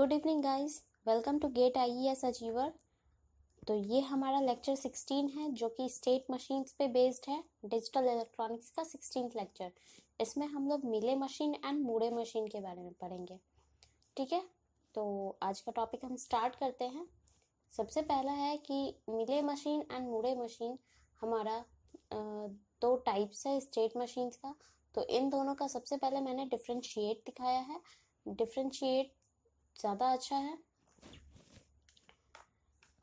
Good evening guys, welcome to GATE IES achiever. तो ये हमारा लेक्चर 16 है जो कि स्टेट मशीन्स पे बेस्ड है, डिजिटल इलेक्ट्रॉनिक्स का 16th लेक्चर। इसमें हम लोग मिले मशीन एंड मूरे मशीन के बारे में पढ़ेंगे। ठीक है, तो आज का टॉपिक हम स्टार्ट करते हैं। सबसे पहला है कि मिले मशीन एंड मूरे मशीन हमारा दो टाइप्स है स्टेट मशीन्स का। तो इन दोनों का सबसे पहले मैंने डिफरेंशिएट दिखाया है। डिफरेंशिएट ज़्यादा अच्छा है।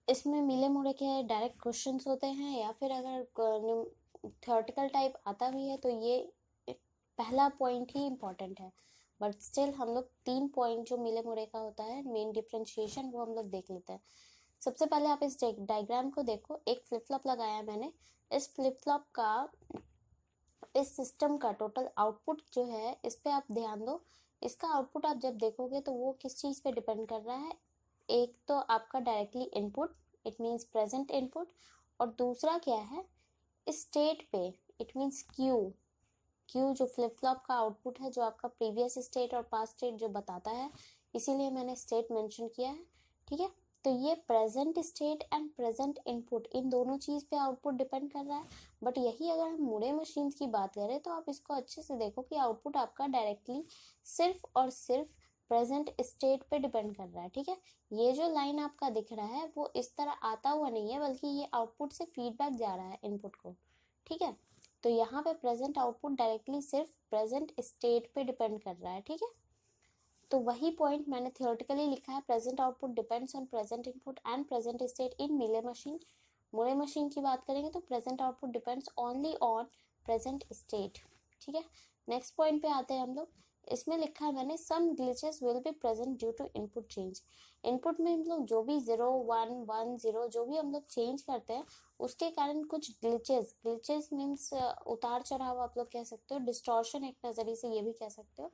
इसमें मिले मुड़े के डायरेक्ट क्वेश्चंस होते हैं या फिर अगर थ्योरेटिकल टाइप आता भी है तो ये पहला पॉइंट ही इम्पोर्टेंट है। बट स्टिल हम लोग 3 पॉइंट जो मिले मुड़े का होता है मेन डिफरेंशिएशन वो हम लोग देख लेते हैं। सबसे पहले आप इस डायग्राम को देखो, एक फ्लिप फ्लॉप लगाया है मैंने। इस फ्लिप फ्लॉप का, इस सिस्टम का टोटल आउटपुट जो है इस पे आप ध्यान दो। इसका आउटपुट आप जब देखोगे तो वो किस चीज़ पे डिपेंड कर रहा है। एक तो आपका directly input, it means present input, और दूसरा क्या है स्टेट पे, इट मीन्स क्यू जो फ्लिप फ्लॉप का आउटपुट है, जो आपका प्रीवियस स्टेट और पास्ट स्टेट जो बताता है, इसीलिए मैंने स्टेट मेंशन किया है। ठीक है, तो ये present state and present input इन दोनों चीज़ पे आउटपुट डिपेंड कर रहा है। बट यही अगर हम मुड़े मशीन्स की बात करें तो आप इसको अच्छे से देखो कि आउटपुट आपका डायरेक्टली सिर्फ और सिर्फ प्रेजेंट स्टेट पे डिपेंड कर रहा है। ठीक है, ये जो लाइन आपका दिख रहा है वो इस तरह आता हुआ नहीं है, बल्कि ये आउटपुट से फीडबैक जा रहा है इनपुट को। ठीक है, तो यहाँ पे प्रेजेंट आउटपुट डायरेक्टली सिर्फ प्रेजेंट स्टेट पे डिपेंड कर रहा है। ठीक है, तो वही पॉइंट मैंने थियोरेटिकली लिखा है, present output depends on present input and present state in मिले मशीन। मुड़े मशीन की बात करेंगे तो present output depends only on present state. ठीक है, नेक्स्ट पॉइंट पे आते हैं हम लोग। इसमें लिखा है मैंने some glitches will be present due to input change. Input में हम लोग जो भी 0 1 1 0 जो भी हम लोग चेंज करते हैं उसके कारण कुछ ग्लिचेस मीन्स उतार चढ़ाव आप लोग कह सकते हो, डिस्टॉर्शन एक नज़रिए से ये भी कह सकते हो।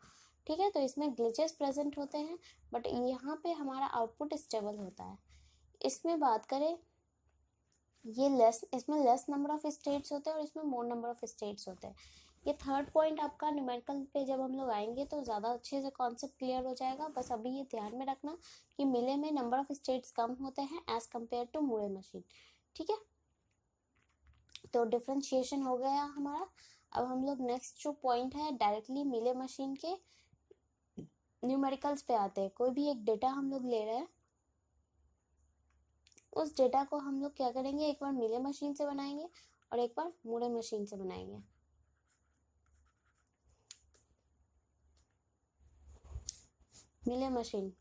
ठीक है, तो इसमें ग्लिचेस प्रेजेंट होते हैं, बट यहाँ पे हमारा आउटपुट स्टेबल होता है। इसमें बात करें, इसमें लेस नंबर ऑफ स्टेट्स होते हैं और इसमें मोर नंबर ऑफ स्टेट्स होते हैं। ये थर्ड पॉइंट आपका न्यूमेरिकल पे जब हम लोग आएंगे तो ज़्यादा अच्छे से कॉन्सेप्ट क्लियर हो जाएगा। बस अभी ये ध्यान में रखना कि मिले में नंबर ऑफ स्टेट्स कम होते हैं एज कम्पेयर टू मुड़े मशीन। ठीक है, तो डिफ्रेंशिएशन हो गया हमारा। अब हम लोग नेक्स्ट जो पॉइंट है डायरेक्टली मिले मशीन के न्यूमेरिकल्स पे आते हैं। कोई भी एक डेटा हम लोग ले रहे हैं, उस डेटा को हम लोग क्या करेंगे, एक बार मिले मशीन से बनाएंगे और एक बार मुड़े मशीन से बनाएंगे। मिले मशीन,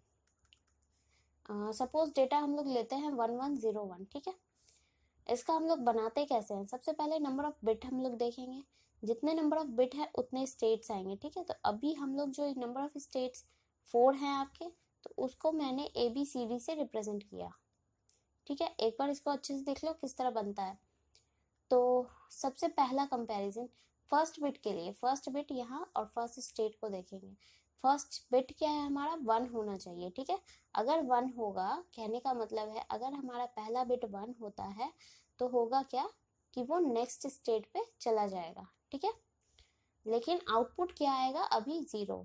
सपोज डेटा हम लोग लेते हैं 1101। ठीक है, इसका हम लोग बनाते कैसे हैं, सबसे पहले नंबर ऑफ बिट हम लोग देखेंगे। जितने नंबर ऑफ बिट है उतने स्टेट्स आएंगे। ठीक है, तो अभी हम लोग जो नंबर ऑफ स्टेट्स 4 हैं आपके, तो उसको मैंने ABCD से रिप्रेजेंट किया। ठीक है, एक बार इसको अच्छे से देख लो किस तरह बनता है। तो सबसे पहला कंपैरिजन फर्स्ट बिट के लिए, फर्स्ट बिट यहाँ और फर्स्ट स्टेट को देखेंगे। फर्स्ट बिट क्या है हमारा, 1 होना चाहिए। ठीक है, अगर 1 होगा, कहने का मतलब है अगर हमारा पहला बिट 1 होता है तो होगा क्या कि वो नेक्स्ट स्टेट पे चला जाएगा। ठीक है, लेकिन आउटपुट क्या आएगा, अभी 0।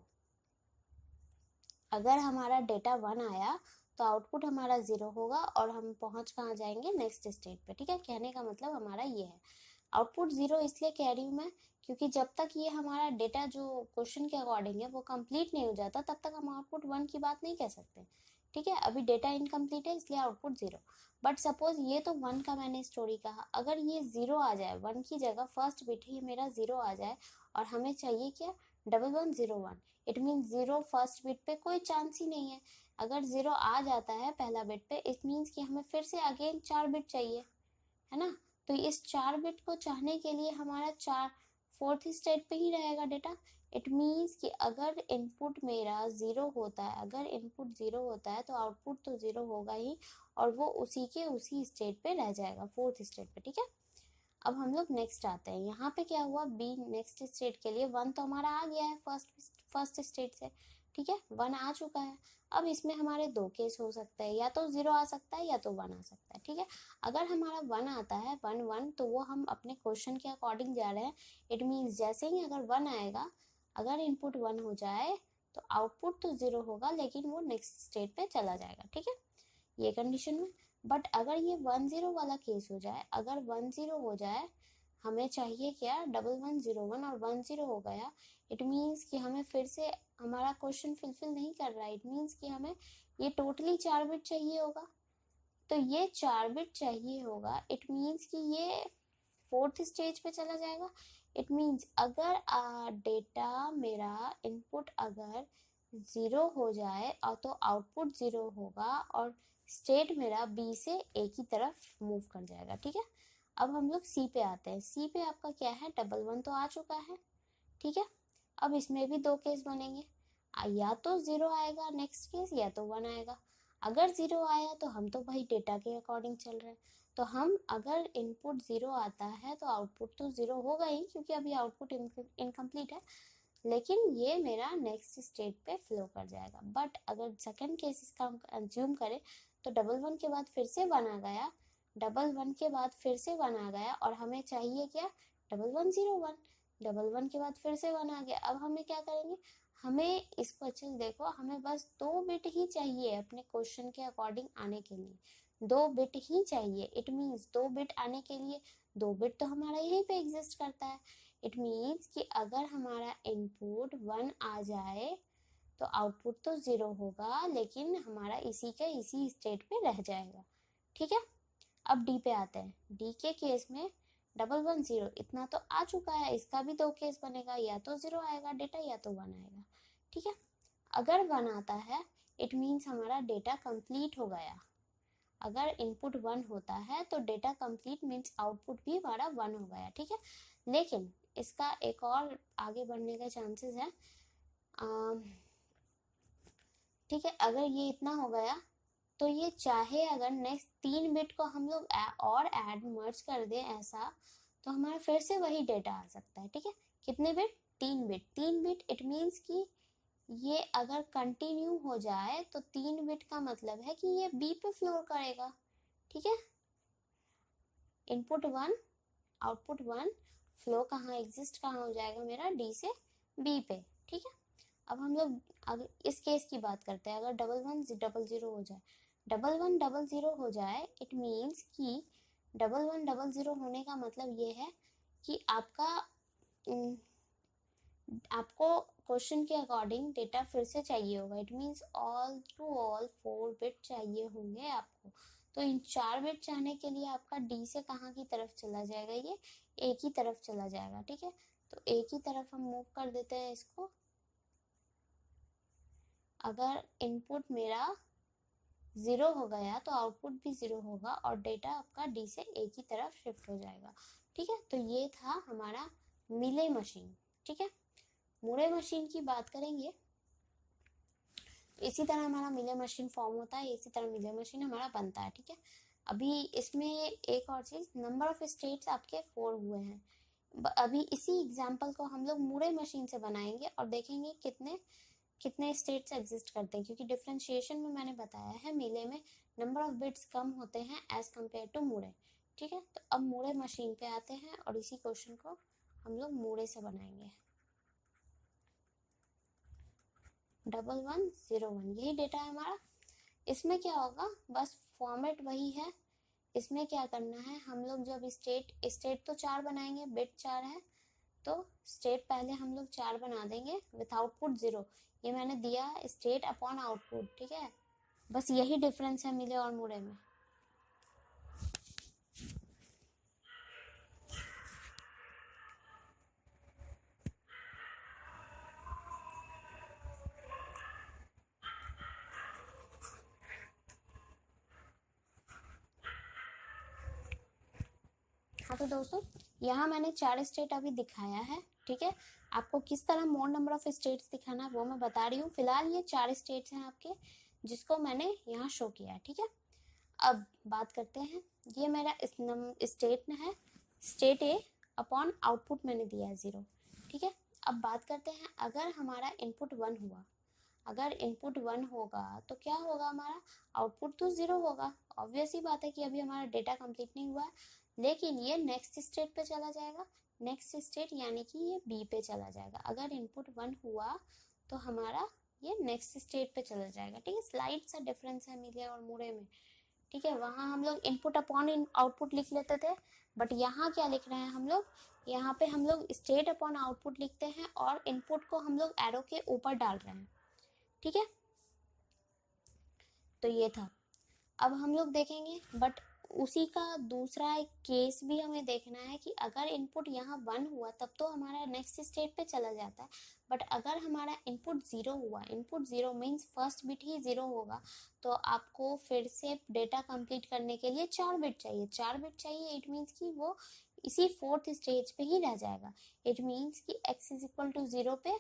अगर हमारा डेटा 1 आया तो आउटपुट हमारा 0 होगा और हम पहुंच कहाँ जाएंगे, नेक्स्ट स्टेट पे। ठीक है, कहने का मतलब हमारा ये है। आउटपुट 0 इसलिए कह रही हूँ मैं क्योंकि जब तक ये हमारा डेटा जो क्वेश्चन के अकॉर्डिंग है वो कंप्लीट नहीं हो जाता तब तक हम आउटपुट 1 की बात नहीं कह सकते। ठीक है, अभी डेटा इनकम्प्लीट है इसलिए आउटपुट 0। बट सपोज ये तो 1 का मैंने स्टोरी कहा, अगर ये 0 आ जाए, 1 की जगह फर्स्ट बिट ही मेरा 0 आ जाए और हमें चाहिए क्या, 1101, इट मीन 0 फर्स्ट बिट पे कोई चांस ही नहीं है। अगर 0 आ जाता है पहला बिट पे, इट मीन्स कि हमें फिर से अगेन 4 बिट चाहिए, है ना। तो इस 4 बिट को चाहने के लिए हमारा 4th स्टेट पे ही रहेगा डेटा। इट मीन्स कि अगर इनपुट मेरा 0 होता है, अगर इनपुट 0 होता है तो आउटपुट तो 0 होगा ही और वो उसी के उसी स्टेट पे रह जाएगा, 4th स्टेट पे। ठीक है, अब हम लोग नेक्स्ट आते हैं। यहाँ पे क्या हुआ, बी नेक्स्ट स्टेट के लिए 1 तो हमारा आ गया है फर्स्ट स्टेट से। ठीक है, 1 आ चुका है। अब इसमें हमारे 2 केस हो सकते हैं, या तो 0 आ सकता है या तो 1 आ सकता है। ठीक है, अगर हमारा 1 आता है, 1 1, तो वो हम अपने क्वेश्चन के अकॉर्डिंग जा रहे हैं। इट मीन्स जैसे ही अगर 1 आएगा, अगर इनपुट 1 हो जाए तो आउटपुट तो 0 होगा लेकिन वो नेक्स्ट स्टेट पे चला जाएगा, ठीक है, ये कंडीशन में। बट अगर ये 10 वाला केस हो जाए, अगर 10 हो जाए, हमें चाहिए क्या, 1101 और 10 हो गया, इट मीन्स कि हमें फिर से हमारा क्वेश्चन फुलफिल नहीं कर रहा है। इट मीन्स कि हमें ये टोटली 4 बिट चाहिए होगा, तो ये 4 बिट चाहिए होगा। इट मीन्स कि ये 4th स्टेज पे चला जाएगा। इट मीन्स अगर डेटा मेरा इनपुट अगर 0 हो जाए और तो आउटपुट 0 होगा और स्टेट मेरा बी से ए की तरफ मूव कर जाएगा, ठीक है। अब हम लोग सी पे आते हैं। सी पे आपका क्या है, 11 तो आ चुका है, ठीक है। अब इसमें भी 2 केस बनेंगे, या तो 0 आएगा नेक्स्ट केस, या तो 1 आएगा। अगर 0 आया तो हम तो भाई डेटा के अकॉर्डिंग चल रहे हैं, तो हम अगर इनपुट 0 आता है तो आउटपुट तो 0 होगा ही, क्योंकि अभी आउटपुट इनकम्प्लीट है, लेकिन ये मेरा नेक्स्ट स्टेट पे फ्लो कर जाएगा। बट अगर सेकंड केस इसका हम कंज्यूम करें तो 11 के बाद फिर से 1 आ गया, 11 के बाद फिर से 1 आ गया, और हमें चाहिए क्या, 1101, 11 के बाद फिर से 1 आ गया। अब हमें क्या करेंगे, हमें इसको अच्छे से देखो, हमें बस 2 बिट ही चाहिए अपने क्वेश्चन के अकॉर्डिंग आने के लिए, 2 बिट ही चाहिए। इट मीन्स 2 बिट आने के लिए 2 बिट तो हमारा यहीं पे एग्जिस्ट करता है। इट मीन्स कि अगर हमारा इनपुट 1 आ जाए तो आउटपुट तो 0 होगा, लेकिन हमारा इसी के इसी स्टेट पे रह जाएगा, ठीक है। अब डी पे आते हैं। डी के केस में 110 इतना तो आ चुका है, इसका भी 2 केस बनेगा, या तो 0 आएगा डेटा, या तो 1 आएगा, ठीक है। अगर 1 आता है इट मीन्स हमारा डेटा कंप्लीट हो गया। अगर इनपुट 1 होता है तो डेटा कंप्लीट मीन्स आउटपुट भी हमारा 1 हो गया, ठीक है। लेकिन इसका एक और आगे बढ़ने का चांसेस है, ठीक है। अगर ये इतना हो गया तो ये चाहे अगर नेक्स्ट 3 बिट को हम लोग और ऐड मर्ज कर दें ऐसा, तो हमारा फिर से वही डेटा आ सकता है, ठीक है। कितने bit, 3 bit, 3 bit. It means कि ये अगर कंटिन्यू हो जाए तो 3 बिट का मतलब है कि ये बी पे फ्लोर करेगा, ठीक है। इनपुट 1 आउटपुट 1, फ्लो कहाँ एग्जिस्ट कहाँ हो जाएगा मेरा, डी से बी पे, ठीक है। अब हम लोग अगर इस केस की बात करते हैं, अगर 1100 हो जाए, 1100 हो जाए, इट मीन्स कि 1100 होने का मतलब ये है कि आपको क्वेश्चन के अकॉर्डिंग डेटा फिर से चाहिए होगा। It means all to all 4 bit चाहिए होंगे आपको। तो इन 4 बिट चाहने के लिए आपका डी से कहाँ की तरफ चला जाएगा, ये ए की तरफ चला जाएगा, ठीक है। तो ए की तरफ हम मूव कर देते हैं इसको। अगर इनपुट मेरा 0 हो गया तो आउटपुट भी 0 होगा और डेटा आपका डी से ए की तरफ शिफ्ट हो जाएगा, ठीक है। तो ये था हमारा मिले मशीन, ठीक है। मुरे मशीन की बात करेंगे, इसी तरह हमारा मिले मशीन फॉर्म होता है, इसी तरह मिले मशीन हमारा बनता है, ठीक है। अभी इसमें एक और चीज, नंबर ऑफ स्टेट्स आपके 4 हुए हैं। अभी इसी एग्जांपल को हम लोग मुरे मशीन से बनाएंगे और देखेंगे कितने कितने स्टेट्स एग्जिस्ट करते हैं, क्योंकि डिफरेंशिएशन में मैंने बताया है मिले में नंबर ऑफ बिट्स कम होते हैं एज कम्पेयर टू मुरे, ठीक है। तो अब मुरे मशीन पे आते हैं और इसी क्वेश्चन को हम लोग मुरे से बनाएंगे। 1101 यही डेटा है हमारा। इसमें क्या होगा, बस फॉर्मेट वही है। इसमें क्या करना है, हम लोग जब स्टेट तो 4 बनाएंगे, बिट 4 है तो स्टेट पहले हम लोग 4 बना देंगे विथ आउटपुट 0। ये मैंने दिया स्टेट अपॉन आउटपुट, ठीक है। बस यही डिफरेंस है मिले और मुरे में। हाँ तो दोस्तों, यहाँ मैंने 4 स्टेट अभी दिखाया है, ठीक है। आपको किस तरह मोर नंबर ऑफ स्टेट्स दिखाना है वो मैं बता रही हूँ। फिलहाल ये 4 स्टेट्स हैं आपके, जिसको मैंने यहाँ शो किया है, ठीक है। अब बात करते हैं, ये मेरा स्टेट है, स्टेट ए अपॉन आउटपुट मैंने दिया है 0, ठीक है। अब बात करते हैं, अगर हमारा इनपुट 1 हुआ, अगर इनपुट 1 होगा तो क्या होगा, हमारा आउटपुट तो 0 होगा। ऑब्वियस ही बात है कि अभी हमारा डेटा कंप्लीट नहीं हुआ है, लेकिन ये नेक्स्ट स्टेट पे चला जाएगा। नेक्स्ट स्टेट यानी कि ये बी पे चला जाएगा। अगर इनपुट 1 हुआ तो हमारा ये नेक्स्ट स्टेट पे चला जाएगा। ठीक है, स्लाइड सा डिफरेंस है मिले और मुड़े में। ठीक है, वहाँ हम लोग इनपुट अपॉन आउटपुट लिख लेते थे, बट यहाँ क्या लिख रहे हैं हम लोग, यहाँ पे हम लोग स्टेट अपॉन आउटपुट लिखते हैं और इनपुट को हम लोग एरो के ऊपर डाल रहे हैं। ठीक है, तो ये था। अब हम लोग देखेंगे, बट उसी का दूसरा एक केस भी हमें देखना है कि अगर इनपुट यहाँ 1 हुआ तब तो हमारा नेक्स्ट स्टेट पे चला जाता है, बट अगर हमारा इनपुट 0 हुआ, इनपुट 0 मीन्स फर्स्ट बिट ही 0 होगा, तो आपको फिर से डेटा कंप्लीट करने के लिए 4 बिट चाहिए। 4 बिट चाहिए, इट मीन्स कि वो इसी फोर्थ स्टेज पे ही रह जाएगा। इट मीन्स कि x इज इक्वल टू 0 पे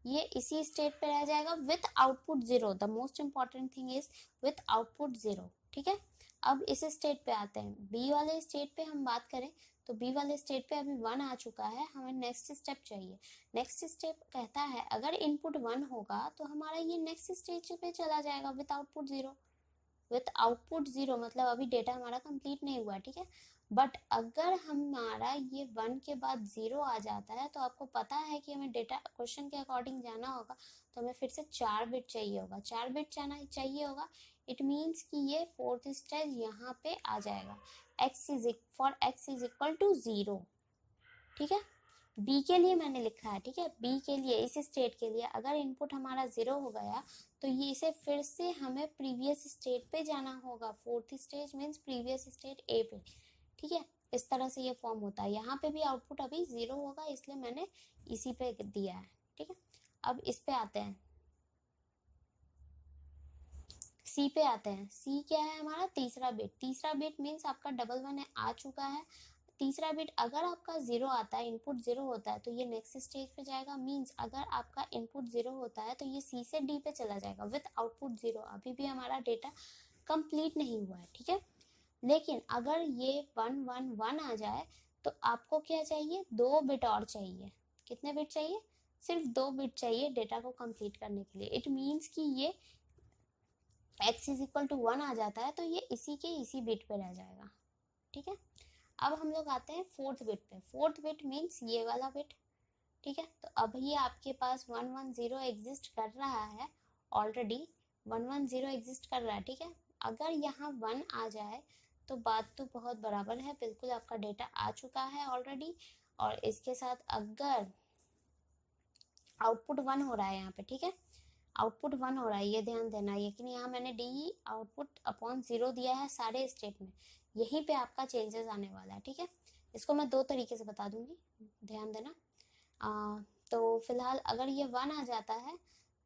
ये इसी स्टेट पे रह जाएगा with output 0। The most important thing is with output 0। ठीक है, अब इस स्टेट पे आते हैं। बी वाले स्टेट पे हम बात करें तो बी वाले स्टेट पे अभी 1 आ चुका है, हमें नेक्स्ट स्टेप चाहिए। नेक्स्ट स्टेप कहता है अगर इनपुट 1 होगा तो हमारा ये नेक्स्ट स्टेज पे चला जाएगा विथ आउटपुट 0। विथ आउटपुट 0 मतलब अभी डेटा हमारा कंप्लीट नहीं हुआ। ठीक है, बट अगर हमारा ये 1 के बाद 0 आ जाता है तो आपको पता है कि हमें डेटा क्वेश्चन के अकॉर्डिंग जाना होगा, तो हमें फिर से 4 बिट चाहिए होगा। 4 बिट जाना चाहिए होगा, इट मीन्स कि ये फोर्थ स्टेज यहाँ पे आ जाएगा, for x is equal to 0। ठीक है, बी के लिए मैंने लिखा है। ठीक है, बी के लिए इस स्टेट के लिए अगर इनपुट हमारा 0 हो गया तो ये इसे फिर से हमें प्रीवियस स्टेट पे जाना होगा। Fourth stage means previous state A पे। ठीक है, इस तरह से ये फॉर्म होता है। यहाँ पे भी आउटपुट अभी 0 होगा, इसलिए मैंने इसी पे दिया है। ठीक है, अब इस पे आते हैं, सी पे आते हैं। सी क्या है हमारा, तीसरा बिट। तीसरा बिट मीन्स आपका 11 आ चुका है। तीसरा बिट अगर आपका 0 आता है, इनपुट 0 होता है तो ये नेक्स्ट स्टेज पे जाएगा। मीन्स अगर आपका इनपुट 0 होता है तो ये सी से डी पे चला जाएगा विथ आउटपुट 0। अभी भी हमारा डेटा कंप्लीट नहीं हुआ है। ठीक है, लेकिन अगर ये 1 1 1 आ जाए तो आपको क्या चाहिए, 2 बिट और चाहिए। कितने बिट चाहिए, सिर्फ 2 बिट चाहिए डेटा को कंप्लीट करने के लिए। इट मीन्स कि ये x इज इक्वल टू 1 आ जाता है तो ये इसी के इसी बिट पे रह जाएगा। ठीक है, अब हम लोग आते हैं फोर्थ बिट पे। फोर्थ बिट मीन्स ये वाला बिट। ठीक है, तो अब ये आपके पास 110 एग्जिस्ट कर रहा है ऑलरेडी, 110 एग्जिस्ट कर रहा है। ठीक है, अगर यहाँ 1 आ जाए तो बात तो बहुत बराबर है, बिल्कुल आपका डेटा आ चुका है ऑलरेडी। और इसके साथ अगर आउटपुट 1 हो रहा है यहाँ पे, ठीक है, आउटपुट 1 हो रहा है, ये ध्यान देना। लेकिन यहाँ मैंने डी आउटपुट अपॉन 0 दिया है सारे स्टेट में, यहीं पे आपका चेंजेस आने वाला है। ठीक है, इसको मैं 2 तरीके से बता दूंगी, ध्यान देना। तो फिलहाल अगर ये 1 आ जाता है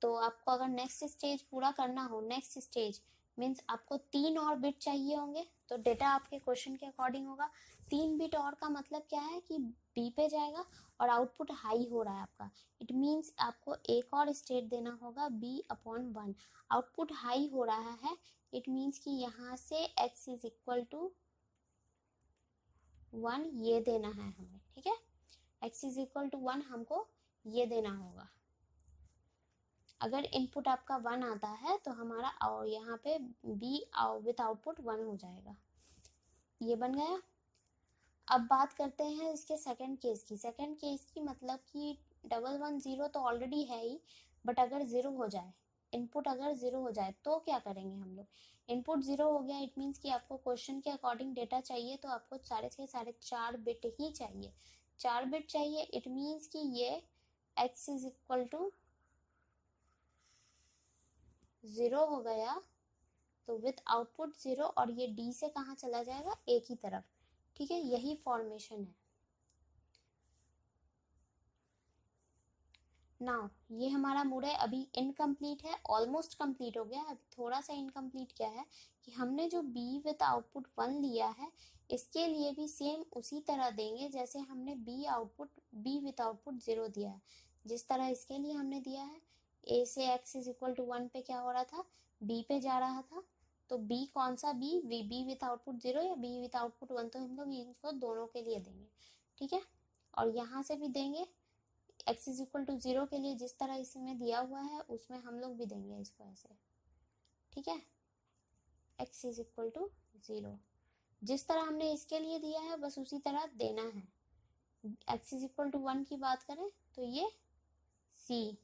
तो आपको अगर नेक्स्ट स्टेज पूरा करना हो, नेक्स्ट स्टेज मीन्स आपको 3 और बिट चाहिए होंगे, तो डेटा आपके क्वेश्चन के अकॉर्डिंग होगा। 3 बिट और का मतलब क्या है कि बी पे जाएगा और आउटपुट हाई हो रहा है आपका, इट मीन्स आपको एक और स्टेट देना होगा बी अपॉन 1। आउटपुट हाई हो रहा है, इट मीन्स कि यहाँ से x इज इक्वल टू 1 ये देना है हमें। ठीक है, x इज इक्वल टू 1 हमको ये देना होगा। अगर इनपुट आपका 1 आता है तो हमारा और यहाँ पे b विथ आउटपुट 1 हो जाएगा, ये बन गया। अब बात करते हैं इसके सेकंड केस की। सेकंड केस की मतलब कि 110 तो ऑलरेडी है ही, बट अगर 0 हो जाए, इनपुट अगर 0 हो जाए तो क्या करेंगे हम लोग। इनपुट 0 हो गया, इट मीन्स कि आपको क्वेश्चन के अकॉर्डिंग डेटा चाहिए, तो आपको साढ़े के साढ़े 4 बिट ही चाहिए। 4 बिट चाहिए, इट मीन्स कि ये x इज इक्वल टू 0 हो गया तो विथ आउटपुट 0, और ये d से कहाँ चला जाएगा, a की तरफ। ठीक है, यही फॉर्मेशन है। नाउ ये हमारा मुड़े अभी इनकम्प्लीट है, ऑलमोस्ट कंप्लीट हो गया। अभी थोड़ा सा इनकम्प्लीट क्या है कि हमने जो b विथ आउटपुट 1 लिया है, इसके लिए भी सेम उसी तरह देंगे जैसे हमने b विथ आउटपुट 0 दिया है। जिस तरह इसके लिए हमने दिया है, a से x इज इक्वल टू 1 पे क्या हो रहा था, b पे जा रहा था, तो b कौन सा b विथ आउटपुट 0 या b विथ आउटपुट 1, तो हम लोग इनको दोनों के लिए देंगे। ठीक है, और यहाँ से भी देंगे x इज इक्वल टू 0 के लिए, जिस तरह इसमें दिया हुआ है उसमें हम लोग भी देंगे इसको ऐसे। ठीक है, x इज इक्वल टू 0 जिस तरह हमने इसके लिए दिया है बस उसी तरह देना है। x इज इक्वल टू 1 की बात करें तो ये सी।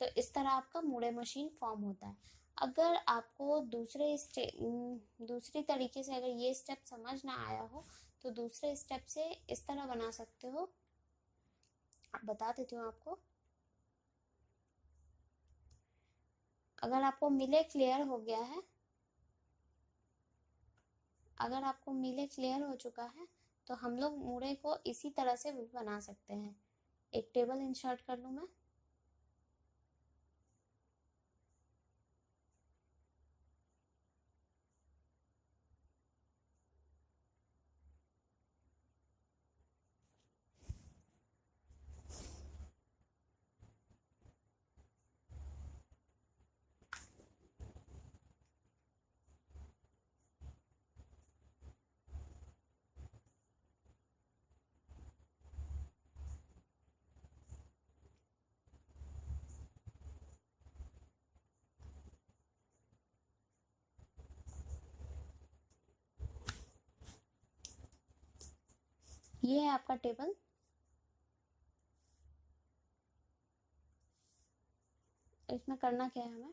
तो इस तरह आपका मूरे मशीन फॉर्म होता है। अगर आपको दूसरी तरीके से अगर ये स्टेप समझ ना आया हो तो दूसरे स्टेप से इस तरह बना सकते हो। बता देती हूँ आपको। अगर आपको मिले क्लियर हो गया है, अगर आपको मिले क्लियर हो चुका है तो हम लोग मूरे को इसी तरह से बना सकते हैं। एक टेबल इंसर्ट कर लूँ मैं। ये है आपका टेबल। इसमें करना क्या है,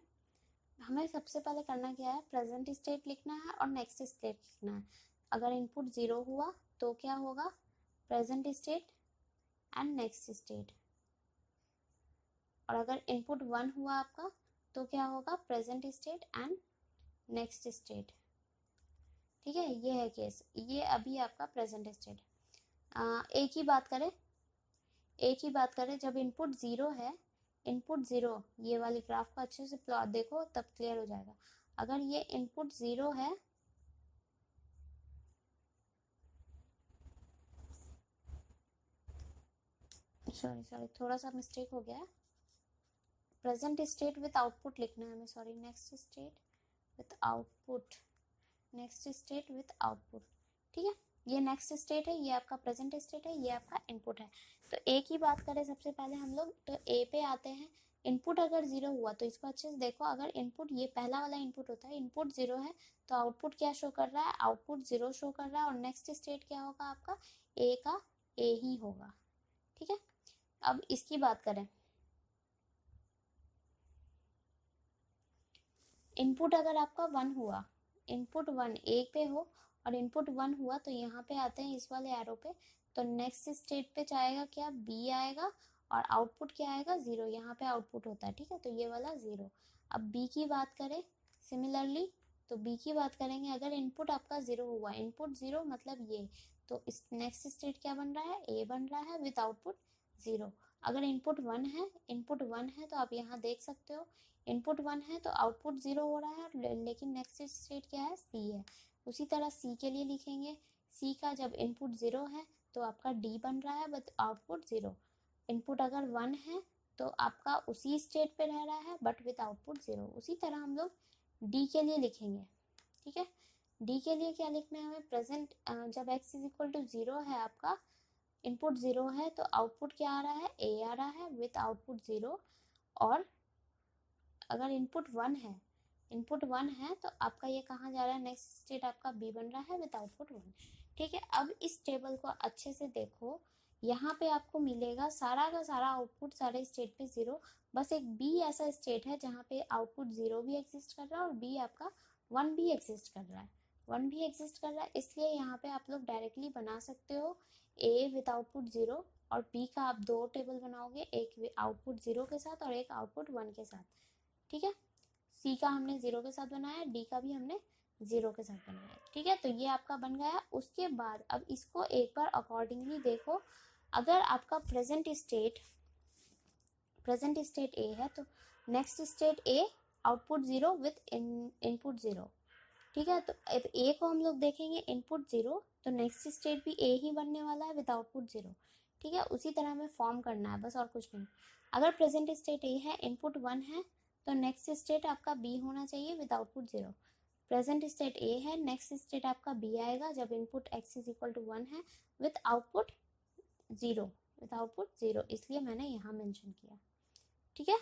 हमें सबसे पहले करना क्या है, प्रेजेंट स्टेट लिखना है और नेक्स्ट स्टेट लिखना है। अगर इनपुट 0 हुआ तो क्या होगा, present state and next state. और अगर इनपुट 1 हुआ आपका तो क्या होगा, present state and next state. ठीक है, ये है केस। ये अभी आपका प्रेजेंट स्टेट। एक ही बात करें जब इनपुट 0 है, इनपुट 0, ये वाली ग्राफ को अच्छे से प्लॉट देखो तब क्लियर हो जाएगा। अगर ये इनपुट 0 है, सॉरी थोड़ा सा मिस्टेक हो गया है। प्रेजेंट स्टेट विथ आउटपुट लिखना है हमें, sorry, next state with output, next state with output. ठीक है, ये नेक्स्ट स्टेट है, ये आपका प्रेजेंट स्टेट है, ये आपका इनपुट है। तो एक ही बात करें सबसे पहले हम लोग, तो ए पे आते हैं। इनपुट अगर 0 हुआ तो इसको अच्छे से देखो। अगर इनपुट, ये पहला वाला इनपुट होता है, इनपुट 0 है तो आउटपुट क्या शो कर रहा है, आउटपुट 0 शो कर रहा है। और नेक्स्ट स्टेट क्या होगा आपका, ए का ए ही होगा। ठीक है, अब इसकी बात करें, इनपुट अगर आपका 1 हुआ, इनपुट 1 एक पे हो और इनपुट 1 हुआ तो यहाँ पे आते हैं इस वाले एरो पे, तो नेक्स्ट स्टेट पे जाएगा क्या, बी आएगा। और आउटपुट क्या आएगा, 0, यहाँ पे आउटपुट होता है। ठीक है, तो ये वाला 0। अब बी की बात करें सिमिलरली, तो बी की बात करेंगे, अगर इनपुट आपका 0 हुआ, इनपुट 0 मतलब ये, तो इस नेक्स्ट स्टेट क्या बन रहा है, ए बन रहा है विथ आउटपुट 0। अगर इनपुट 1 है, इनपुट 1 है तो आप यहाँ देख सकते हो, इनपुट 1 है तो आउटपुट 0 हो रहा है, लेकिन नेक्स्ट स्टेट क्या है, सी है। उसी तरह सी के लिए लिखेंगे, सी का जब इनपुट 0 है तो आपका डी बन रहा है बट आउटपुट 0। इनपुट अगर 1 है तो आपका उसी स्टेट पे रह रहा है बट विथ आउटपुट 0। उसी तरह हम लोग डी के लिए लिखेंगे। ठीक है, डी के लिए क्या लिखना है हमें, प्रेजेंट जब x इज इक्वल टू 0 है, आपका इनपुट 0 है तो आउटपुट क्या आ रहा है, ए आ रहा है विथ आउटपुट 0। और अगर इनपुट 1 है, इनपुट 1 है तो आपका ये कहाँ जा रहा है, नेक्स्ट स्टेट आपका बी बन रहा है विद आउटपुट 1। ठीक है, अब इस टेबल को अच्छे से देखो, यहाँ पे आपको मिलेगा सारा का सारा आउटपुट सारे स्टेट पे 0, बस एक बी ऐसा स्टेट है जहाँ पे आउटपुट 0 भी एग्जिस्ट कर रहा है और बी आपका 1 भी एग्जिस्ट कर रहा है, 1 भी एग्जिस्ट कर रहा है। इसलिए यहाँ पे आप लोग डायरेक्टली बना सकते हो ए विथ आउटपुट 0 और बी का आप दो टेबल बनाओगे, एक आउटपुट 0 के साथ और एक आउटपुट 1 के साथ। ठीक है, सी का हमने 0 के साथ बनाया, डी का भी हमने 0 के साथ बनाया। ठीक है, तो ये आपका बन गया। उसके बाद अब इसको एक बार अकॉर्डिंगली देखो, अगर आपका प्रेजेंट स्टेट ए है तो next state A, output 0 with input 0। ठीक है, तो अब ए को हम लोग देखेंगे, इनपुट 0 तो नेक्स्ट स्टेट भी ए ही बनने वाला है विद आउटपुट 0। ठीक है, उसी तरह हमें फॉर्म करना है बस, और कुछ नहीं। अगर प्रेजेंट स्टेट ए है, इनपुट 1 है तो नेक्स्ट स्टेट आपका बी होना चाहिए with output 0। Present state A है, नेक्स्ट स्टेट आपका बी आएगा जब input x is equal to 1 है विथ आउटपुट 0, विथ आउटपुट 0, इसलिए मैंने यहाँ मेंशन किया। ठीक है,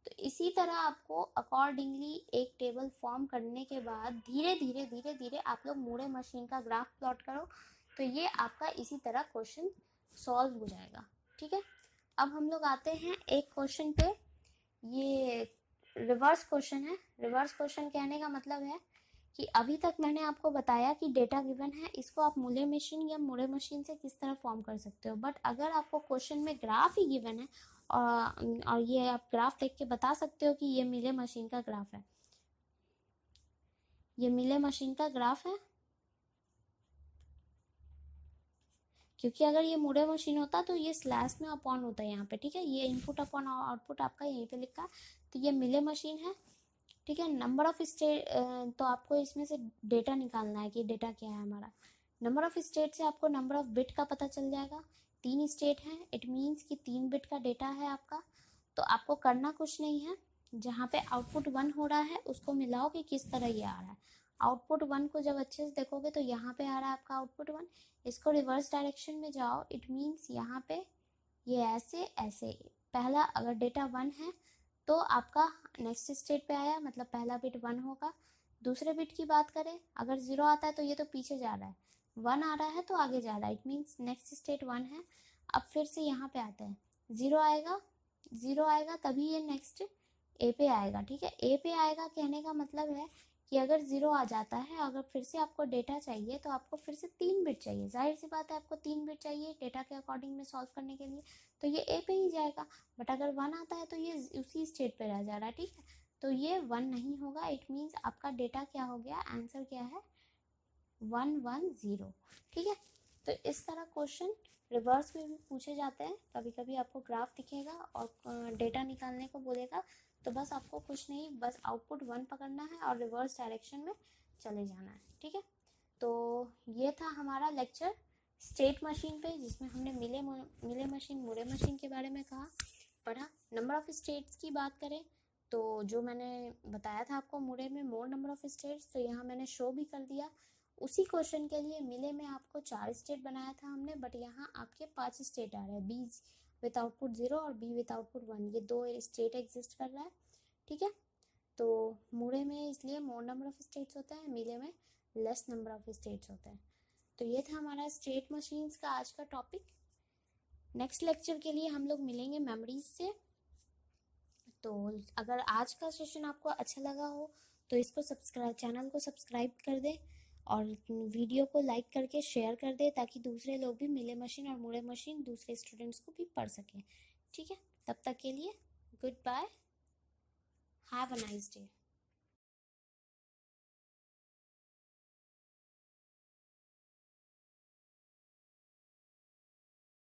तो इसी तरह आपको अकॉर्डिंगली एक टेबल फॉर्म करने के बाद धीरे धीरे आप लोग मूरे मशीन का ग्राफ प्लॉट करो, तो ये आपका इसी तरह क्वेश्चन सॉल्व हो जाएगा। ठीक है, अब हम लोग आते हैं एक क्वेश्चन पे। ये रिवर्स क्वेश्चन है। रिवर्स क्वेश्चन कहने का मतलब है कि अभी तक मैंने आपको बताया कि डेटा गिवन है, इसको आप मूले मशीन या मुड़े मशीन से किस तरह फॉर्म कर सकते हो। बट अगर आपको क्वेश्चन में ग्राफ ही गिवन है और ये आप ग्राफ देख के बता सकते हो कि ये मिले मशीन का ग्राफ है, ये मिले मशीन का ग्राफ है। क्योंकि अगर ये मुड़े मशीन होता तो ये स्लैश में अपॉन होता है यहाँ पे, ठीक है। ये इनपुट अपॉन आउटपुट आपका यहीं पे लिखा, तो ये मिले मशीन है, ठीक है। नंबर ऑफ स्टेट, तो आपको इसमें से डेटा निकालना है कि डेटा क्या है हमारा। नंबर ऑफ स्टेट से आपको नंबर ऑफ बिट का पता चल जाएगा। 3 स्टेट हैं, इट मीन्स कि 3 बिट का डेटा है आपका। तो आपको करना कुछ नहीं है, जहाँ पे आउटपुट 1 हो रहा है उसको मिलाओ कि किस तरह ये आ रहा है। आउटपुट 1 को जब अच्छे से देखोगे तो यहाँ पे आ रहा है आपका आउटपुट 1। इसको रिवर्स डायरेक्शन में जाओ, इट मीन्स यहाँ पे ये ऐसे ऐसे। पहला अगर डेटा 1 है तो आपका नेक्स्ट स्टेट पे आया, मतलब पहला बिट 1 होगा। दूसरे बिट की बात करें, अगर 0 आता है तो ये तो पीछे जा रहा है, 1 आ रहा है तो आगे जा रहा है, इट मीन्स नेक्स्ट स्टेट 1 है। अब फिर से यहाँ पे आते हैं, 0 आएगा, 0 आएगा तभी ये नेक्स्ट ए पे आएगा, ठीक है। ए पे आएगा कहने का मतलब है कि अगर 0 आ जाता है, अगर फिर से आपको डेटा चाहिए तो आपको फिर से 3 बिट चाहिए। जाहिर सी बात है आपको 3 बिट चाहिए डेटा के अकॉर्डिंग में सॉल्व करने के लिए, तो ये ए पे ही जाएगा। बट अगर 1 आता है तो ये उसी स्टेट पे रह जा रहा है, ठीक है। तो ये 1 नहीं होगा, इट मीन्स आपका डेटा क्या हो गया, आंसर क्या है 110, ठीक है। तो इस तरह क्वेश्चन रिवर्स में भी पूछे जाते हैं। कभी कभी आपको ग्राफ दिखेगा और डेटा निकालने को बोलेगा, तो बस आपको कुछ नहीं, बस आउटपुट 1 पकड़ना है और रिवर्स डायरेक्शन में चले जाना है, ठीक है। तो ये था हमारा लेक्चर स्टेट मशीन पे, जिसमें हमने मिले मशीन मुड़े मशीन के बारे में पढ़ा। नंबर ऑफ स्टेट्स की बात करें तो जो मैंने बताया था आपको मुड़े में मोर नंबर ऑफ स्टेट्स, तो यहाँ मैंने शो भी कर दिया। उसी क्वेश्चन के लिए मिले में आपको 4 स्टेट बनाया था हमने, बट यहाँ आपके 5 स्टेट आ रहे हैं। बी विथ आउटपुट 0 और बी विथ आउटपुट 1, ये 2 स्टेट एग्जिस्ट कर रहा है, ठीक है। तो मुड़े में इसलिए मोर नंबर ऑफ स्टेट्स होता है, मिले में लेस नंबर ऑफ स्टेट्स होते हैं। तो ये था हमारा स्टेट मशीन्स का आज का टॉपिक। नेक्स्ट लेक्चर के लिए हम लोग मिलेंगे मेमोरीज से। तो अगर आज का सेशन आपको अच्छा लगा हो तो इसको चैनल को सब्सक्राइब कर दे और वीडियो को लाइक करके शेयर कर दे, ताकि दूसरे लोग भी मिले मशीन और मुड़े मशीन दूसरे स्टूडेंट्स को भी पढ़ सकें, ठीक है। तब तक के लिए goodbye, have a nice day.